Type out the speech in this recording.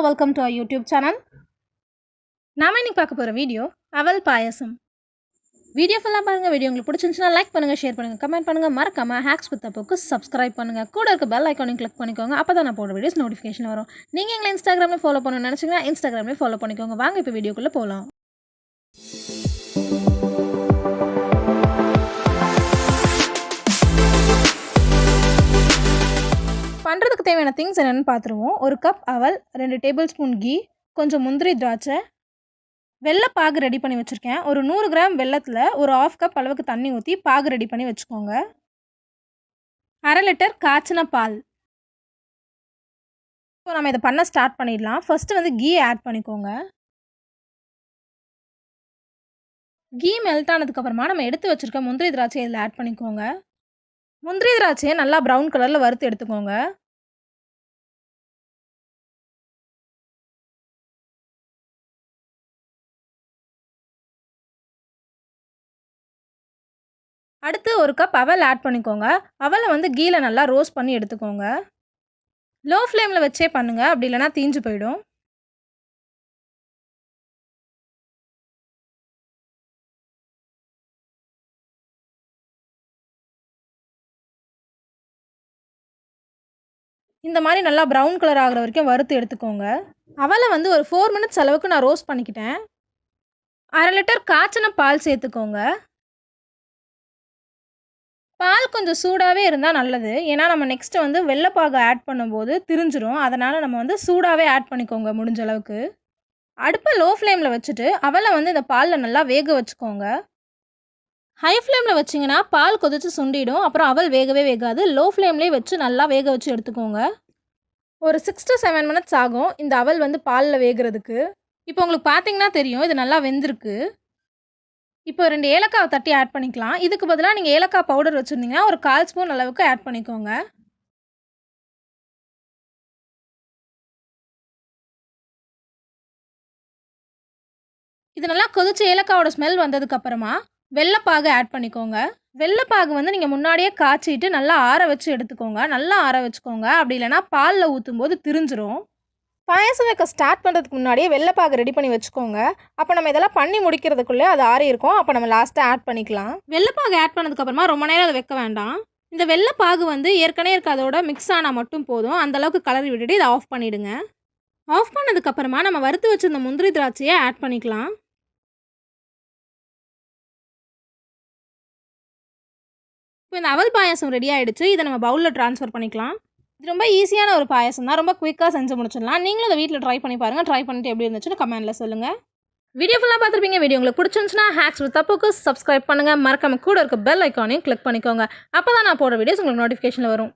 welcome to our YouTube channel. நாம இன்னைக்கு பார்க்க போற வீடியோ அவல் பாயசம். வீடியோ ஃபுல்லா பாருங்க. வீடியோ உங்களுக்கு பிடிச்சிருந்தா லைக் பண்ணுங்க, ஷேர் பண்ணுங்க, கமெண்ட் பண்ணுங்க, மறக்காம ஹேக்ஸ் வித் அப்புக்கு சப்ஸ்கிரைப் பண்ணுங்க. கூட இருக்க பெல் ஐகானையும் கிளிக் பண்ணிக்கோங்க. அப்பதான் நான் போடுற வீடியோஸ் நோட்டிஃபிகேஷன் வரும். நீங்க எங்களை இன்ஸ்டாகிராம்ல ஃபாலோ பண்ணணும்னு நினைச்சீங்கன்னா இன்ஸ்டாகிராம்ல ஃபாலோ பண்ணிக்கோங்க. வாங்க இப்போ வீடியோக்குள்ள போலாம். பண்ணுறதுக்கு தேவையான திங்ஸ் என்னென்னு பார்த்துருவோம். ஒரு கப் அவல், 2 டேபிள் ஸ்பூன் கீ, கொஞ்சம் முந்திரி திராட்சை, வெள்ளை பாகு ரெடி பண்ணி வச்சுருக்கேன். ஒரு 100 கிராம் வெள்ளத்தில் ஒரு 1/2 கப் அளவுக்கு தண்ணி ஊற்றி பாகு ரெடி பண்ணி வச்சுக்கோங்க. 1/2 லிட்டர் காய்ச்சின பால். இப்போ நம்ம இதை பண்ண ஸ்டார்ட் பண்ணிடலாம். ஃபஸ்ட்டு வந்து கீ ஆட் பண்ணிக்கோங்க. கீ மெல்ட் ஆனதுக்கப்புறமா நம்ம எடுத்து வச்சுருக்க முந்திரி திராட்சை இதில் ஆட் பண்ணிக்கோங்க. முந்திரி திராட்சையை நல்லா ப்ரௌன் கலரில் வறுத்து எடுத்துக்கோங்க. அடுத்து ஒரு கப் அவல் ஆட் பண்ணிக்கோங்க. அவலை வந்து கீல நல்லா ரோஸ்ட் பண்ணி எடுத்துக்கோங்க. லோ ஃப்ளேமில் வச்சே பண்ணுங்க, அப்படி இல்லைனா தீஞ்சு போயிடும். இந்த மாதிரி நல்லா ப்ரௌன் கலர் ஆகிற வரைக்கும் வறுத்து எடுத்துக்கோங்க. அவலை வந்து ஒரு 4 மினிட்ஸ் அளவுக்கு நான் ரோஸ்ட் பண்ணிக்கிட்டேன். 1/2 லிட்டர் காய்ச்சின பால் சேர்த்துக்கோங்க. பால் கொஞ்சம் சூடாகவே இருந்தால் நல்லது. ஏன்னா நம்ம நெக்ஸ்ட்டு வந்து வெள்ளைப்பாகு ஆட் பண்ணும்போது திரிஞ்சிரும். அதனால் நம்ம வந்து சூடாகவே ஆட் பண்ணிக்கோங்க முடிஞ்ச அளவுக்கு. அடுப்பை லோ ஃப்ளேமில் வச்சுட்டு அவலை வந்து இந்த பாலில் நல்லா வேக வச்சுக்கோங்க. ஹை ஃப்ளேமில் வச்சிங்கன்னா பால் கொதிச்சு சுண்டிடும். அப்புறம் அவல் வேகவே வேகாது. லோ ஃப்ளேம்லேயே வச்சு நல்லா வேக வச்சு எடுத்துக்கோங்க. ஒரு 6 to 7 மினிட்ஸ் ஆகும் இந்த அவல் வந்து பாலில் வேகிறதுக்கு. இப்போ உங்களுக்கு பார்த்தீங்கன்னா தெரியும் இது நல்லா வெந்திருக்கு. இப்போ 2 ஏலக்காவை தட்டி ஆட் பண்ணிக்கலாம். இதுக்கு பதிலாக நீங்கள் ஏலக்காய் பவுடர் வச்சுருந்தீங்கன்னா ஒரு 1/4 ஸ்பூன் அளவுக்கு ஆட் பண்ணிக்கோங்க. இது நல்லா கொதிச்சு ஏலக்காவோட ஸ்மெல் வந்ததுக்கப்புறமா வெள்ளைப்பாகு ஆட் பண்ணிக்கோங்க. வெள்ளைப்பாகு வந்து நீங்கள் முன்னாடியே காய்ச்சிட்டு நல்லா ஆற வச்சு எடுத்துக்கோங்க. நல்லா ஆற வச்சுக்கோங்க. அப்படி இல்லைனா பாலில் ஊற்றும் போது திரிஞ்சிரும். பாயசம் வைக்க ஸ்டார்ட் பண்ணுறதுக்கு முன்னாடியே வெள்ளைப்பாகு ரெடி பண்ணி வச்சுக்கோங்க. அப்போ நம்ம இதெல்லாம் பண்ணி முடிக்கிறதுக்குள்ளே அது ஆறி இருக்கும். அப்போ நம்ம லாஸ்ட்டாக ஆட் பண்ணிக்கலாம். வெள்ளைப்பாகு ஆட் பண்ணதுக்கப்புறமா ரொம்ப நேரம் அதை வைக்க வேண்டாம். இந்த வெள்ளைப்பாகு வந்து ஏற்கனவே இருக்க அதோட மிக்ஸ் ஆனால் மட்டும் போதும். அந்தளவுக்கு கலரி விட்டுட்டு இதை ஆஃப் பண்ணிவிடுங்க. ஆஃப் பண்ணதுக்கப்புறமா நம்ம வறுத்து வச்சுருந்த முந்திரி திராட்சையை ஆட் பண்ணிக்கலாம். இப்போ இந்த அவல் பாயாசம் ரெடி ஆகிடுச்சு. இதை நம்ம பவுலில் ட்ரான்ஸ்ஃபர் பண்ணிக்கலாம். இது ரொம்ப ஈஸியான ஒரு பாயாசம் தான். ரொம்ப குயிக்காக செஞ்சு முடிச்சிடலாம். நீங்களும் அதை வீட்டில் ட்ரை பண்ணி பாருங்கள். ட்ரை பண்ணிட்டு எப்படி இருந்துச்சுன்னு கமெண்ட்டில் சொல்லுங்கள். வீடியோ ஃபுல்லாக பார்த்துருப்பீங்க. வீடியோ உங்களுக்கு பிடிச்சிருந்துச்சுன்னா ஹேக்ஸ் வித் அப்புக்கு சப்ஸ்கிரைப் பண்ணுங்கள். மறக்காம கூட இருக்க பெல் ஐக்கானையும் கிளிக் பண்ணிக்கோங்க. அப்போ தான் நான் போடுற வீடியோஸ் உங்களுக்கு நோட்டிஃபிகேஷனில் வரும்.